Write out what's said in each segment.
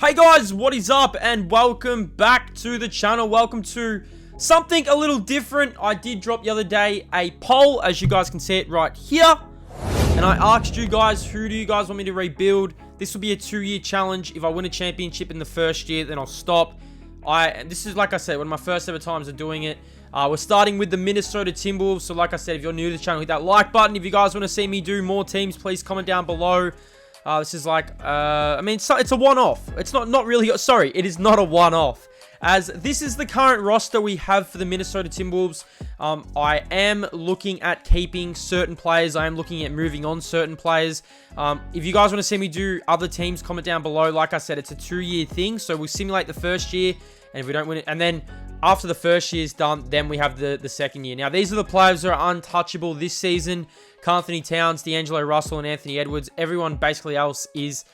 Hey guys, what is up and welcome back to the channel. Welcome to something a little different. I did drop the other day a poll, as you guys can see it right here. And I asked you guys, who do you guys want me to rebuild? This will be a 2-year challenge. If I win a championship in the first year, then I'll stop. This is, like I said, one of my first ever times of doing it. We're starting with the Minnesota Timberwolves. So like I said, if you're new to the channel, hit that like button. If you guys want to see me do more teams, please comment down below. This is like, it's a one-off. It's not really, sorry, it is not a one-off. As this is the current roster we have for the Minnesota Timberwolves. I am looking at keeping certain players. I am looking at moving on certain players. If you guys want to see me do other teams, comment down below. Like I said, it's a 2-year thing. So we'll simulate the first year. And if we don't win it, and then after the first year is done, then we have the second year. Now, these are the players that are untouchable this season. Anthony Towns, D'Angelo Russell, and Anthony Edwards. Everyone basically else is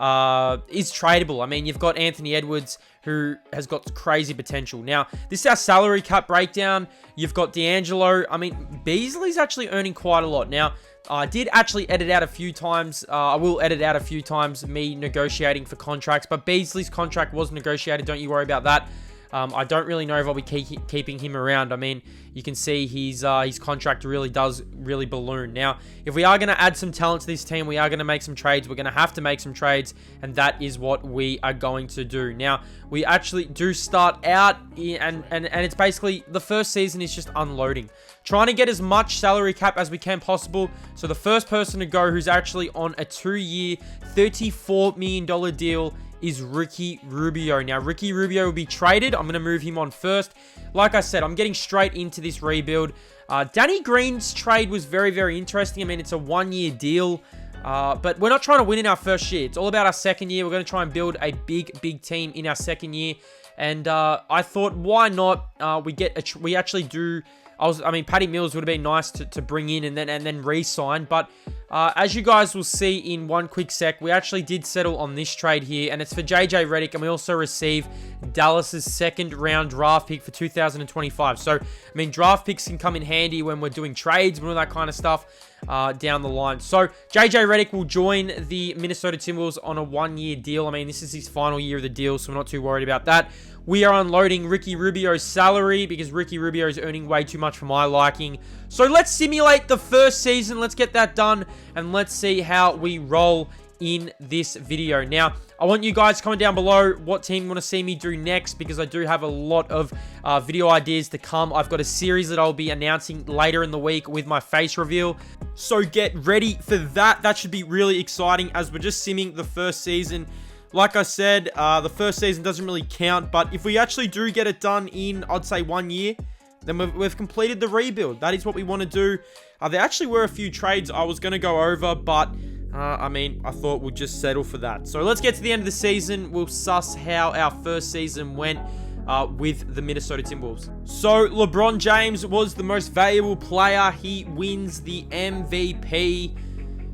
tradable. I mean, you've got Anthony Edwards, who has got crazy potential. Now, this is our salary cap breakdown. You've got D'Angelo. I mean, Beasley's actually earning quite a lot. Now, I did actually edit out a few times. I will edit out a few times me negotiating for contracts, but Beasley's contract was negotiated. Don't you worry about that. I don't really know if I'll be keeping him around. I mean, you can see his contract really does balloon. Now, if we are going to add some talent to this team, we are going to make some trades. We're going to have to make some trades, and that is what we are going to do. Now, we actually do start out, and it's basically, the first season is just unloading. Trying to get as much salary cap as we can possible. So the first person to go who's actually on a 2-year, $34 million deal is Ricky Rubio. Now, Ricky Rubio will be traded. I'm going to move him on first. Like I said, I'm getting straight into this rebuild. Danny Green's trade was very, very interesting. I mean, it's a 1-year deal, but we're not trying to win in our first year. It's all about our second year. We're going to try and build a big team in our second year. And I thought, why not? We actually do. Patty Mills would have been nice to bring in and then re-sign. But as you guys will see in one quick sec, we actually did settle on this trade here. And it's for JJ Redick. And we also receive Dallas's second-round draft pick for 2025. So, I mean, draft picks can come in handy when we're doing trades and all that kind of stuff down the line. So, JJ Redick will join the Minnesota Timberwolves on a 1-year deal. I mean, this is his final year of the deal, so we're not too worried about that. We are unloading Ricky Rubio's salary because Ricky Rubio is earning way too much for my liking. So let's simulate the first season. Let's get that done and let's see how we roll in this video. Now, I want you guys to comment down below what team you want to see me do next because I do have a lot of video ideas to come. I've got a series that I'll be announcing later in the week with my face reveal. So get ready for that. That should be really exciting as we're just simming the first season. Like I said, the first season doesn't really count, but if we actually do get it done in, I'd say 1 year, then we've completed the rebuild. That is what we want to do. There actually were a few trades I was going to go over, but, I thought we'll just settle for that. So let's get to the end of the season. We'll suss how our first season went with the Minnesota Timberwolves. So LeBron James was the most valuable player. He wins the MVP.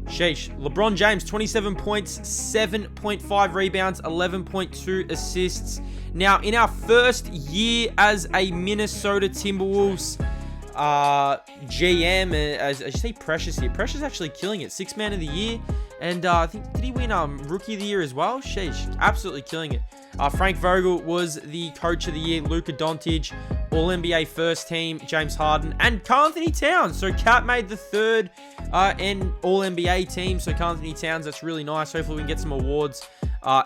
Sheesh. LeBron James, 27 points, 7.5 rebounds, 11.2 assists. Now, in our first year as a Minnesota Timberwolves GM, as you say, Precious here. Precious actually killing it. 6th man of the year. And I think, did he win Rookie of the Year as well? Sheesh. Absolutely killing it. Frank Vogel was the Coach of the Year. Luka Doncic, All-NBA first team, James Harden, and Anthony Towns. So Cat made the 3rd and All-NBA team. So Anthony Towns, that's really nice. Hopefully we can get some awards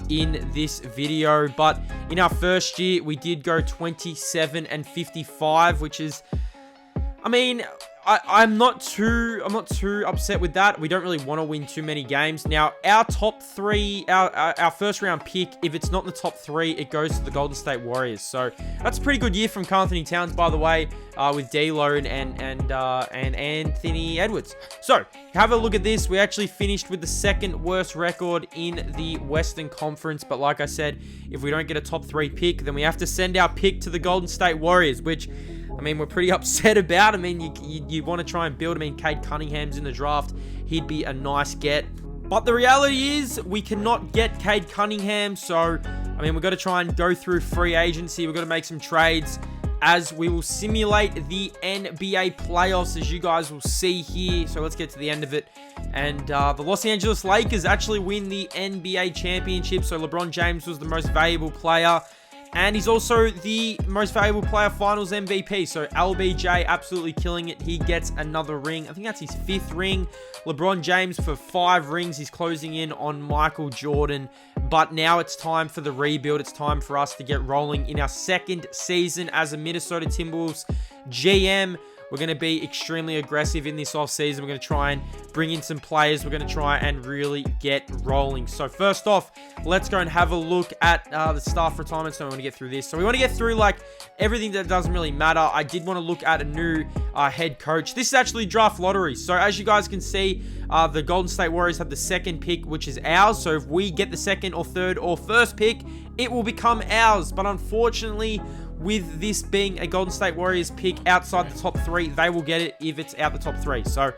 in this video. But in our first year, we did go 27 and 55, which is, I mean, I'm not too upset with that. We don't really want to win too many games. Now, our top 3, our first round pick, if it's not in the top 3, it goes to the Golden State Warriors. So that's a pretty good year from Anthony Towns, by the way, with D'Lo and Anthony Edwards. So have a look at this. We actually finished with the 2nd worst record in the Western Conference. But like I said, if we don't get a top 3 pick, then we have to send our pick to the Golden State Warriors, which, I mean, we're pretty upset about. I mean, you want to try and build. I mean, Cade Cunningham's in the draft. He'd be a nice get. But the reality is we cannot get Cade Cunningham. So, I mean, we've got to try and go through free agency. We've got to make some trades. as we will simulate the NBA playoffs, as you guys will see here. So let's get to the end of it. And the Los Angeles Lakers actually win the NBA championship. So LeBron James was the most valuable player. And he's also the most valuable player finals MVP. So LBJ absolutely killing it. He gets another ring. I think that's his 5th ring. LeBron James for 5 rings. He's closing in on Michael Jordan. But now it's time for the rebuild. It's time for us to get rolling in our 2nd season as a Minnesota Timberwolves GM. We're going to be extremely aggressive in this offseason. We're going to try and bring in some players. We're going to try and really get rolling. So first off, let's go and have a look at the staff retirement. So I want to get through this. So we want to get through like everything that doesn't really matter. I did want to look at a new head coach. This is actually draft lottery. So as you guys can see, the Golden State Warriors have the 2nd pick, which is ours. So if we get the 2nd or 3rd or 1st pick, it will become ours. But unfortunately, with this being a Golden State Warriors pick outside the top 3, they will get it if it's out the top 3. So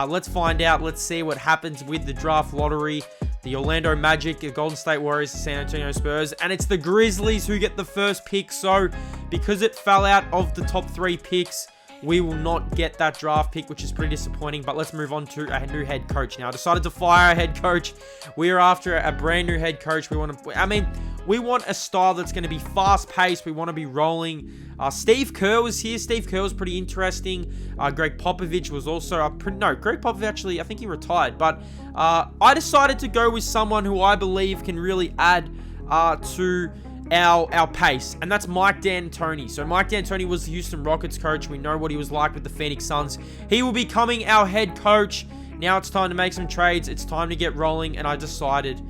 let's find out. Let's see what happens with the draft lottery. The Orlando Magic, the Golden State Warriors, the San Antonio Spurs, and it's the Grizzlies who get the 1st pick. So because it fell out of the top 3 picks, we will not get that draft pick, which is pretty disappointing. But let's move on to a new head coach. Now, I decided to fire our head coach. We are after a brand new head coach. We want a style that's going to be fast-paced. We want to be rolling. Steve Kerr was here. Steve Kerr was pretty interesting. Greg Popovich was also... Greg Popovich actually, I think he retired. But I decided to go with someone who I believe can really add to our pace, and that's Mike D'Antoni. So Mike D'Antoni was the Houston Rockets coach. We know what he was like with the Phoenix Suns. He will be becoming our head coach. Now it's time to make some trades. It's time to get rolling, and I decided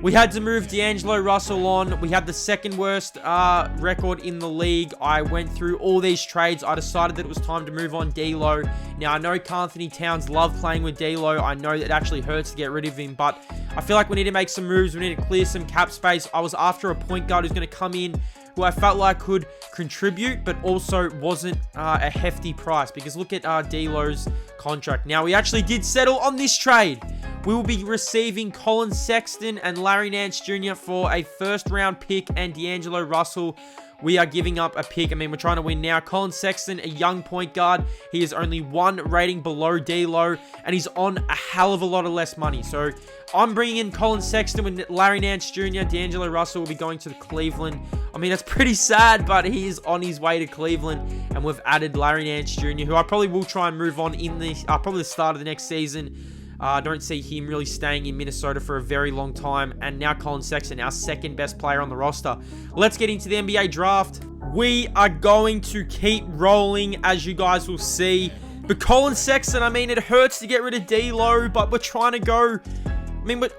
we had to move D'Angelo Russell on. We had the 2nd worst record in the league. I went through all these trades. I decided that it was time to move on D'Lo. Now, I know Karl-Anthony Towns love playing with D'Lo. I know that it actually hurts to get rid of him, but I feel like we need to make some moves. We need to clear some cap space. I was after a point guard who's going to come in who I felt like could contribute, but also wasn't a hefty price, because look at D'Lo's contract. Now, we actually did settle on this trade. We will be receiving Colin Sexton and Larry Nance Jr. for a 1st round pick, and D'Angelo Russell, we are giving up a pick. We're trying to win now. Colin Sexton, a young point guard. He is only 1 rating below D'Lo, and he's on a hell of a lot of less money. So I'm bringing in Colin Sexton with Larry Nance Jr. D'Angelo Russell will be going to Cleveland. That's pretty sad, but he is on his way to Cleveland, and we've added Larry Nance Jr., who I probably will try and move on in the probably the start of the next season. I don't see him really staying in Minnesota for a very long time. And now Colin Sexton, our 2nd best player on the roster. Let's get into the NBA draft. We are going to keep rolling, as you guys will see. But Colin Sexton, it hurts to get rid of D'Lo, but we're trying to go...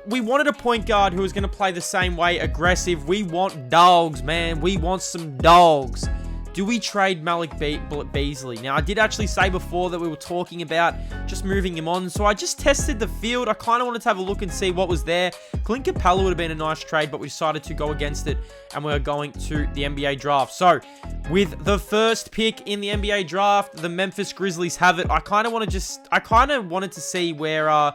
we wanted a point guard who was going to play the same way, aggressive. We want dogs, man. We want some dogs. Do we trade Malik Beasley? Now, I did actually say before that we were talking about just moving him on. So I just tested the field. I kind of wanted to have a look and see what was there. Clint Capella would have been a nice trade, but we decided to go against it, and we're going to the NBA draft. So with the 1st pick in the NBA draft, the Memphis Grizzlies have it. I kind of wanted to see where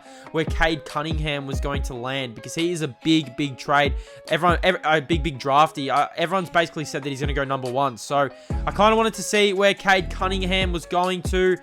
Cade Cunningham was going to land, because he is a big trade. A big drafty. Everyone's basically said that he's going to go number 1. So I kind of wanted to see where Cade Cunningham was going to,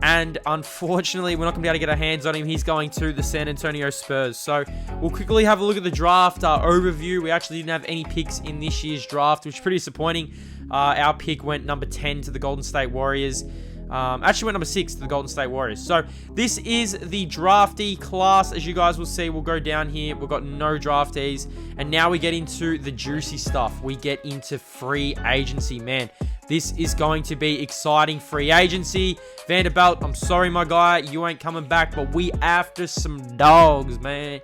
and unfortunately, we're not going to be able to get our hands on him. He's going to the San Antonio Spurs. So we'll quickly have a look at the draft overview. We actually didn't have any picks in this year's draft, which is pretty disappointing. Our pick went number 10 to the Golden State Warriors. Actually went number 6 to the Golden State Warriors. So this is the draftee class. As you guys will see, we'll go down here. We've got no draftees. And now we get into the juicy stuff. We get into free agency. Man, this is going to be exciting. Free agency. Vanderbilt, I'm sorry, my guy. You ain't coming back, but we after some dogs, man.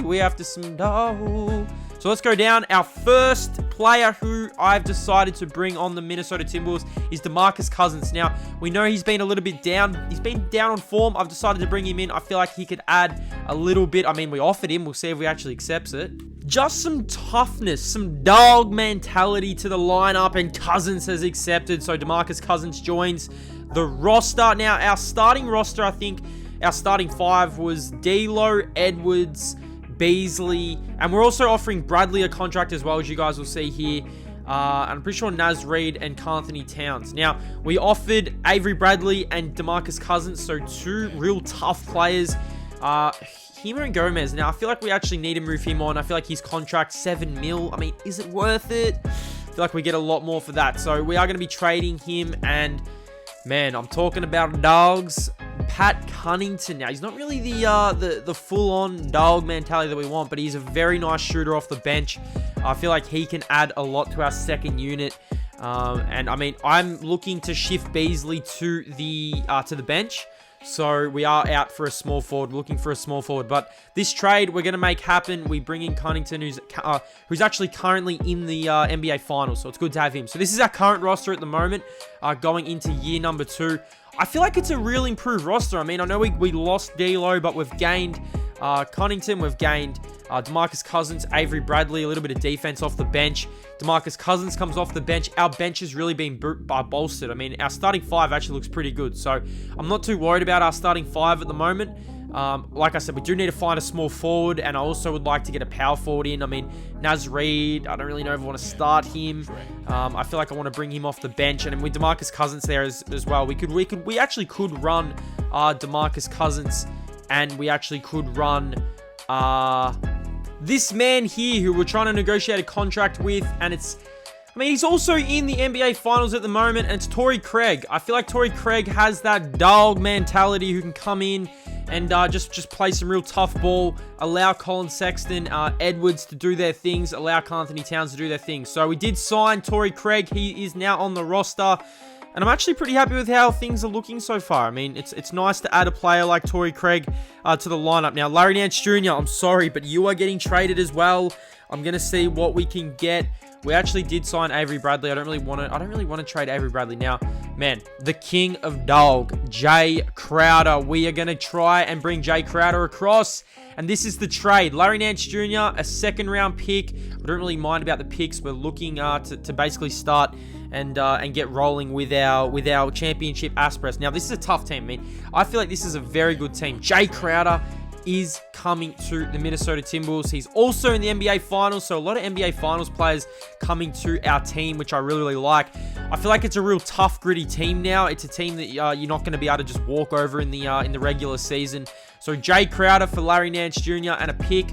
We after some dogs. So let's go down. Our first player who I've decided to bring on the Minnesota Timberwolves is DeMarcus Cousins. Now, we know he's been a little bit down. He's been down on form. I've decided to bring him in. I feel like he could add a little bit. We offered him. We'll see if he actually accepts it. Just some toughness, some dog mentality to the lineup, and Cousins has accepted. So DeMarcus Cousins joins the roster. Now, our starting roster, I think our starting 5 was D'Lo, Edwards, Beasley, and we're also offering Bradley a contract as well, as you guys will see here. and I'm pretty sure Naz Reid and Carnthony Towns. Now, we offered Avery Bradley and DeMarcus Cousins, so 2 real tough players. Himo and Gomez. Now, I feel like we actually need to move him on. I feel like his contract, 7 mil. I mean, is it worth it? I feel like we get a lot more for that. So, we are going to be trading him. And, man, I'm talking about dogs. Pat Cunnington. Now, he's not really the full-on dog mentality that we want, but he's a very nice shooter off the bench. I feel like he can add a lot to our second unit. And, I mean, I'm looking to shift Beasley to the bench. So we are out for a small forward, looking for a small forward. But this trade we're going to make happen. We bring in Cunnington, who's actually currently in the NBA Finals. So it's good to have him. So this is our current roster at the moment, going into year number 2. I feel like it's a real improved roster. I mean, I know we lost D'Lo, but we've gained Cunnington, we've gained DeMarcus Cousins, Avery Bradley, a little bit of defense off the bench. DeMarcus Cousins comes off the bench. Our bench has really been bolstered. I mean, our starting 5 actually looks pretty good. So I'm not too worried about our starting 5 at the moment. Like I said, we do need to find a small forward, and I also would like to get a power forward in. I mean, Naz Reid, I don't really know if I want to start him. I feel like I want to bring him off the bench, and with DeMarcus Cousins there as well, we actually could run DeMarcus Cousins, and we actually could run this man here who we're trying to negotiate a contract with, and I mean, he's also in the NBA Finals at the moment, and it's Torrey Craig. I feel like Torrey Craig has that dog mentality who can come in and just play some real tough ball, allow Colin Sexton, Edwards to do their things, allow Carnthony Towns to do their things. So we did sign Torrey Craig. He is now on the roster, and I'm actually pretty happy with how things are looking so far. I mean, it's nice to add a player like Torrey Craig to the lineup. Now, Larry Nance Jr., I'm sorry, but you are getting traded as well. I'm going to see what we can get. We actually did sign Avery Bradley. I don't really want to trade Avery Bradley now. Man, the king of dog, Jay Crowder. We are going to try and bring Jay Crowder across. And this is the trade. Larry Nance Jr., a second-round pick. I don't really mind about the picks. We're looking to basically start and get rolling with our championship aspirations. Now, this is a tough team. I mean, I feel like this is a very good team. Jay Crowder is coming to the Minnesota Timberwolves. He's also in the NBA Finals, so a lot of NBA Finals players coming to our team, which I really, really like. I feel like it's a real tough, gritty team now. It's a team that you're not going to be able to just walk over in the regular season. So Jay Crowder for Larry Nance Jr. and a pick.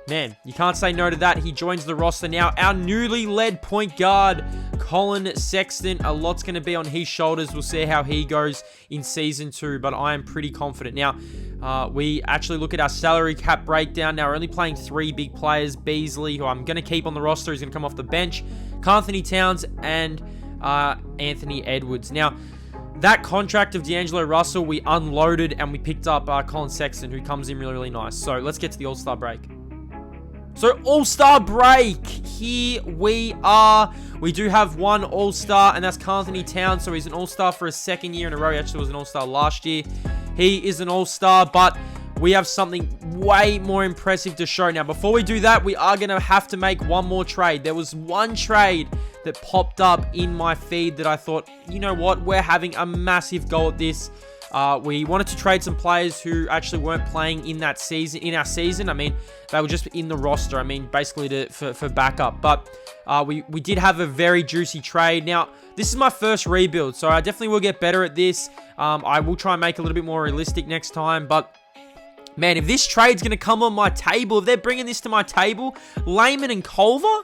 Man, you can't say no to that. He joins the roster now. Our newly led point guard, Colin Sexton. A lot's going to be on his shoulders. We'll see how he goes in Season 2, but I am pretty confident. Now, we actually look at our salary cap breakdown. Now, we're only playing 3 big players. Beasley, who I'm going to keep on the roster. He's going to come off the bench. Carnthony Towns and Anthony Edwards. Now, that contract of D'Angelo Russell, we unloaded and we picked up Colin Sexton, who comes in really, really nice. So, let's get to the All-Star break. So, All-Star break. Here we are. We do have one All-Star, and that's Carnthony Towns. So, he's an All-Star for a second year in a row. He actually was an All-Star last year. He is an All-Star, but we have something way more impressive to show. Now, before we do that, we are going to have to make one more trade. There was one trade that popped up in my feed that I thought, you know what? We're having a massive go at this. We wanted to trade some players who actually weren't playing in our season. I mean, they were just in the roster. I mean, basically for backup. But we did have a very juicy trade. Now, this is my first rebuild, so I definitely will get better at this. I will try and make it a little bit more realistic next time. But man, if this trade's going to come on my table, if they're bringing this to my table, Layman and Culver,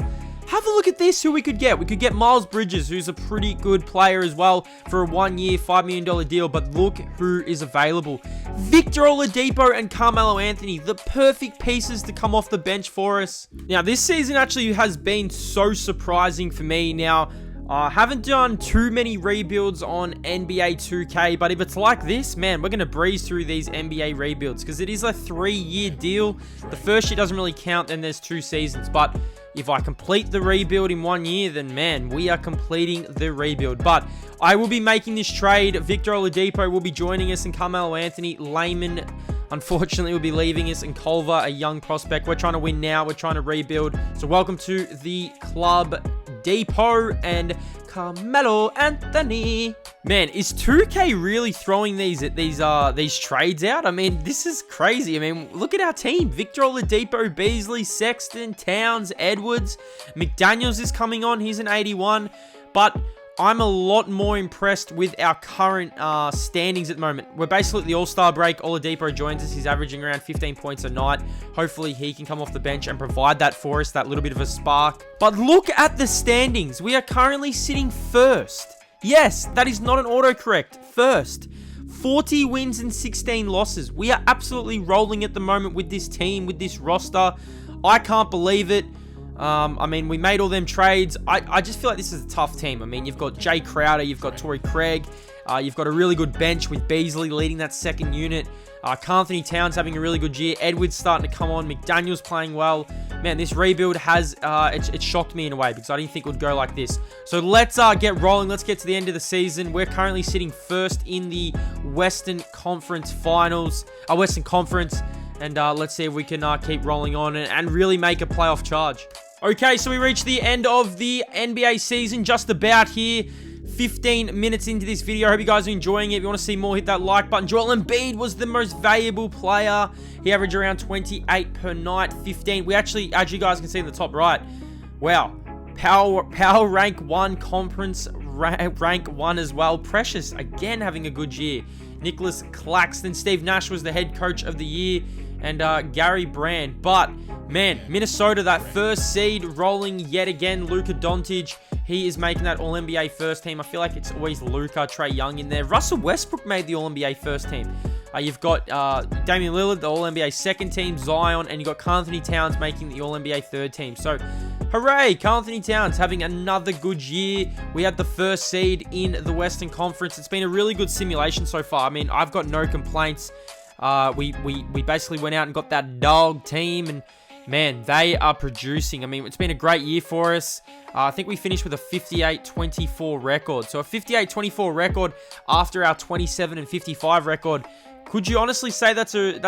have a look at this, who we could get. We could get Miles Bridges, who's a pretty good player as well, for a 1-year, $5 million deal. But look who is available. Victor Oladipo and Carmelo Anthony, the perfect pieces to come off the bench for us. Now, this season actually has been so surprising for me. Now, I haven't done too many rebuilds on NBA 2K, but if it's like this, man, we're going to breeze through these NBA rebuilds because it is a 3-year deal. The first year doesn't really count, then there's 2 seasons, but if I complete the rebuild in 1 year, then man, we are completing the rebuild. But I will be making this trade. Victor Oladipo will be joining us, and Carmelo Anthony. Layman, unfortunately, will be leaving us, and Culver, a young prospect. We're trying to win now. We're trying to rebuild. So welcome to the club, Oladipo, and Carmelo Anthony. Man, is 2K really throwing these trades out? I mean, this is crazy. I mean, look at our team. Victor Oladipo, Beasley, Sexton, Towns, Edwards. McDaniels is coming on. He's an 81. But I'm a lot more impressed with our current standings at the moment. We're basically at the All-Star break. Oladipo joins us. He's averaging around 15 points a night. Hopefully, he can come off the bench and provide that for us, that little bit of a spark. But look at the standings. We are currently sitting first. Yes, that is not an autocorrect. First. 40 wins and 16 losses. We are absolutely rolling at the moment with this team, with this roster. I can't believe it. I mean, we made all them trades. I just feel like this is a tough team. I mean, you've got Jay Crowder, you've got Torrey Craig, you've got a really good bench with Beasley leading that second unit. Anthony Towns having a really good year. Edwards starting to come on. McDaniels playing well. Man, this rebuild has, it shocked me in a way because I didn't think it would go like this. So let's get rolling. Let's get to the end of the season. We're currently sitting first in the Western Conference Finals, Western Conference. And let's see if we can keep rolling on and really make a playoff charge. Okay, so we reached the end of the NBA season, just about here. 15 minutes into this video. I hope you guys are enjoying it. If you want to see more, hit that like button. Joel Embiid was the most valuable player. He averaged around 28 per night, 15. We actually, as you guys can see in the top right, wow. Power rank 1, conference rank 1 as well. Precious, again, having a good year. Nicholas Claxton. Steve Nash was the head coach of the year. And Gary Brand. But, man, Minnesota, that first seed, rolling yet again. Luka Doncic, he is making that All-NBA first team. I feel like it's always Luka, Trae Young in there. Russell Westbrook made the All-NBA first team. You've got Damian Lillard, the All-NBA second team, Zion, and you've got Anthony Towns making the All-NBA third team. So, hooray, Anthony Towns having another good year. We had the first seed in the Western Conference. It's been a really good simulation so far. I mean, I've got no complaints. We basically went out and got that dog team, and man, they are producing. I mean, it's been a great year for us. I think we finished with a 58-24 record. So a 58-24 record after our 27-55 record. Could you honestly say that's a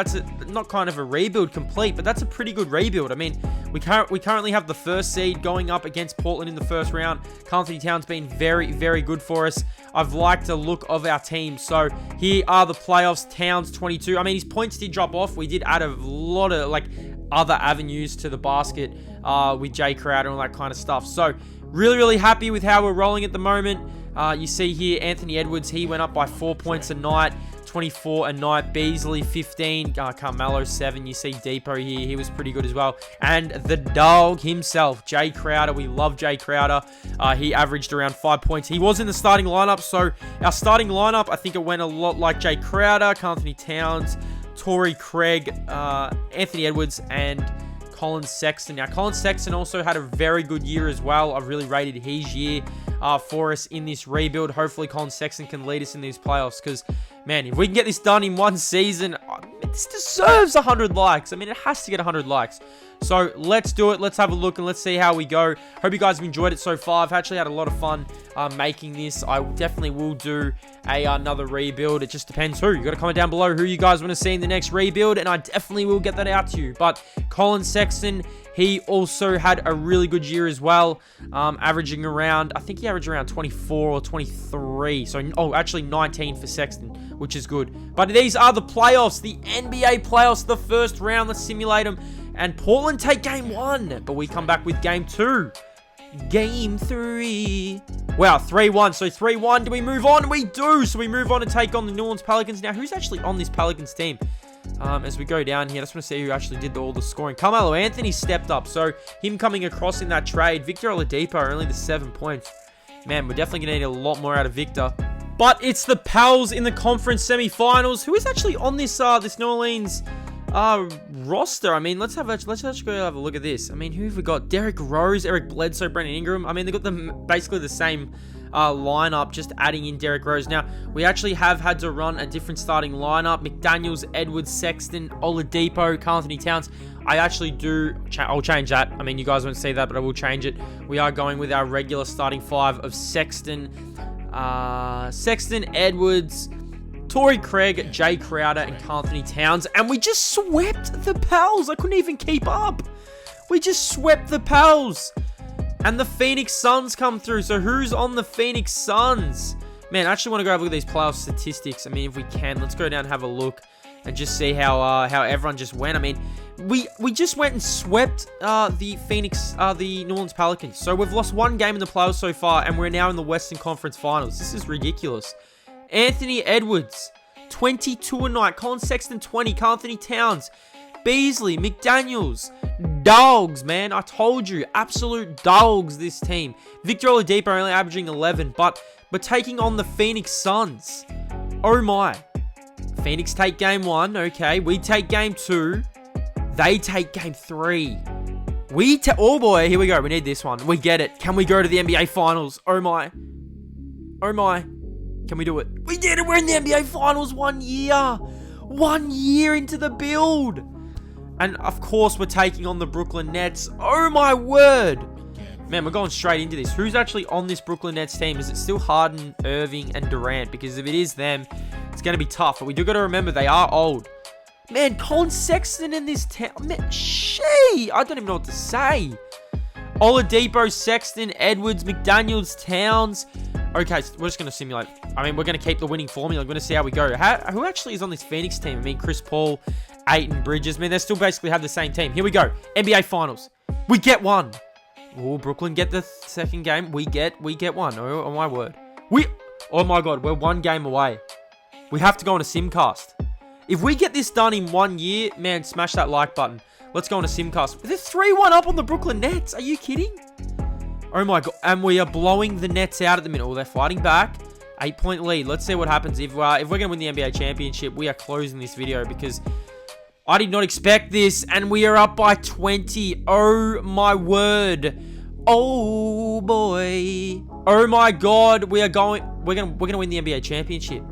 not kind of a rebuild complete, but that's a pretty good rebuild. I mean, we currently have the first seed going up against Portland in the first round. Anthony Towns been very, very good for us. I've liked the look of our team. So here are the playoffs. Towns 22. I mean, his points did drop off. We did add a lot of other avenues to the basket with Jay Crowder and all that kind of stuff. So really, really happy with how we're rolling at the moment. You see here, Anthony Edwards, he went up by 4 points a night. 24 a night. Beasley 15, Carmelo 7. You see Depot here, he was pretty good as well. And the dog himself, Jay Crowder. We love Jay Crowder. He averaged around 5 points. He was in the starting lineup, so our starting lineup, I think it went a lot like Jay Crowder, Anthony Towns, Torrey Craig, Anthony Edwards, and Colin Sexton. Now, Colin Sexton also had a very good year as well. I've really rated his year for us in this rebuild. Hopefully, Colin Sexton can lead us in these playoffs because, man, if we can get this done in one season, this deserves 100 likes. I mean, it has to get 100 likes. So let's do it. Let's have a look and let's see how we go. Hope you guys have enjoyed it so far. I've actually had a lot of fun making this. I definitely will do another rebuild. It just depends who. You got to comment down below who you guys want to see in the next rebuild, and I definitely will get that out to you. But Colin Sexton, he also had a really good year as well, averaging around, I think he averaged around 24 or 23. So, actually 19 for Sexton, which is good. But these are the playoffs, the NBA playoffs, the first round. Let's simulate them. And Portland take game 1, but we come back with game 2. Game 3. Wow, 3-1. So 3-1. Do we move on? We do. So we move on to take on the New Orleans Pelicans. Now, who's actually on this Pelicans team? As we go down here, I just want to see who actually did all the scoring. Carmelo Anthony stepped up. So him coming across in that trade. Victor Oladipo, only the 7 points. Man, we're definitely going to need a lot more out of Victor. But it's the Pels in the conference semifinals. Who is actually on this this New Orleans roster? I mean, let's actually go have a look at this. I mean, who have we got? Derrick Rose, Eric Bledsoe, Brandon Ingram. I mean, they got basically the same lineup, just adding in Derrick Rose. Now, we actually have had to run a different starting lineup. McDaniels, Edwards, Sexton, Oladipo, Anthony Towns. I actually I'll change that. I mean, you guys won't see that, but I will change it. We are going with our regular starting 5 of Sexton, Edwards, Torrey Craig, Jay Crowder, and Anthony Towns. And we just swept the Pels. I couldn't even keep up. We just swept the Pels. And the Phoenix Suns come through. So who's on the Phoenix Suns? Man, I actually want to go have a look at these playoff statistics. I mean, if we can, let's go down and have a look and just see how everyone just went. I mean, we just went and swept the New Orleans Pelicans. So we've lost one game in the playoffs so far, and we're now in the Western Conference Finals. This is ridiculous. Anthony Edwards, 22 a night. Colin Sexton, 20. Karl Anthony Towns, Beasley, McDaniels. Dogs, man. I told you. Absolute dogs, this team. Victor Oladipo only averaging 11, but we're taking on the Phoenix Suns. Oh, my. Phoenix take game 1. Okay. We take game 2. They take game 3. Oh, boy. Here we go. We need this one. We get it. Can we go to the NBA Finals? Oh, my. Oh, my. Can we do it? We did it. We're in the NBA Finals 1 year. 1 year into the build. And, of course, we're taking on the Brooklyn Nets. Oh, my word. Man, we're going straight into this. Who's actually on this Brooklyn Nets team? Is it still Harden, Irving, and Durant? Because if it is them, it's going to be tough. But we do got to remember they are old. Man, Colin Sexton in this town. Man, I don't even know what to say. Oladipo, Sexton, Edwards, McDaniels, Towns. Okay, so we're just going to simulate. I mean, we're going to keep the winning formula. We're going to see how we go. Who actually is on this Phoenix team? I mean, Chris Paul, Ayton, Bridges. I mean, they still basically have the same team. Here we go. NBA Finals. We get one. Oh, Brooklyn get the second game. We get one. Oh, my word. Oh, my God. We're 1 game away. We have to go on a simcast. If we get this done in 1 year, man, smash that like button. Let's go on a simcast. They're 3-1 up on the Brooklyn Nets. Are you kidding? Oh, my God. And we are blowing the Nets out at the minute. Oh, they're fighting back. 8-point lead. Let's see what happens. If we're going to win the NBA championship, we are closing this video because I did not expect this. And we are up by 20. Oh, my word. Oh, boy. Oh, my God. We're going to win the NBA championship.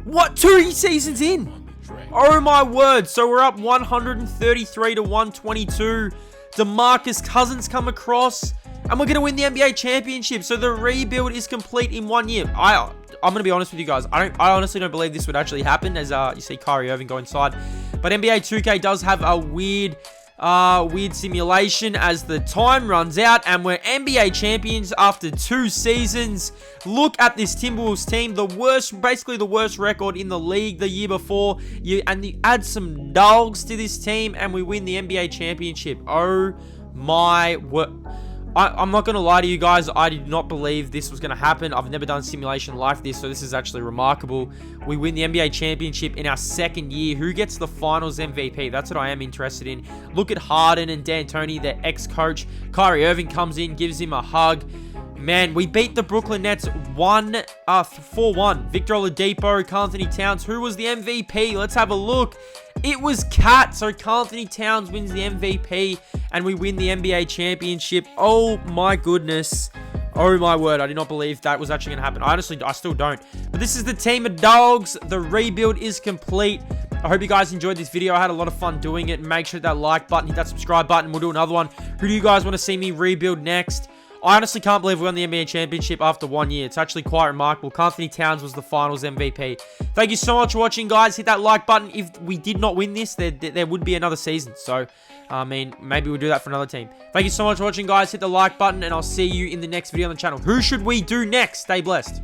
What? 2 seasons in? Oh, my word. So we're up 133 to 122. DeMarcus Cousins come across. And we're going to win the NBA championship. So the rebuild is complete in 1 year. I'm going to be honest with you guys. I honestly don't believe this would actually happen. As you see Kyrie Irving go inside. But NBA 2K does have a weird simulation as the time runs out, and we're NBA champions after 2 seasons. Look at this Timberwolves team, basically the worst record in the league the year before. And you add some dogs to this team, and we win the NBA championship. Oh my word. I'm not going to lie to you guys. I did not believe this was going to happen. I've never done a simulation like this, so this is actually remarkable. We win the NBA championship in our 2nd year. Who gets the finals MVP? That's what I am interested in. Look at Harden and D'Antoni, their ex-coach. Kyrie Irving comes in, gives him a hug. Man, we beat the Brooklyn Nets 4-1. Victor Oladipo, Karl Anthony Towns. Who was the MVP? Let's have a look. It was Cat. So Karl Anthony Towns wins the MVP and we win the NBA championship. Oh my goodness. Oh my word. I did not believe that was actually going to happen. I still don't. But this is the team of dogs. The rebuild is complete. I hope you guys enjoyed this video. I had a lot of fun doing it. Make sure that like button, hit that subscribe button. We'll do another one. Who do you guys want to see me rebuild next? I honestly can't believe we won the NBA championship after 1 year. It's actually quite remarkable. Karl Anthony Towns was the finals MVP. Thank you so much for watching, guys. Hit that like button. If we did not win this, there would be another season. So, I mean, maybe we'll do that for another team. Thank you so much for watching, guys. Hit the like button, and I'll see you in the next video on the channel. Who should we do next? Stay blessed.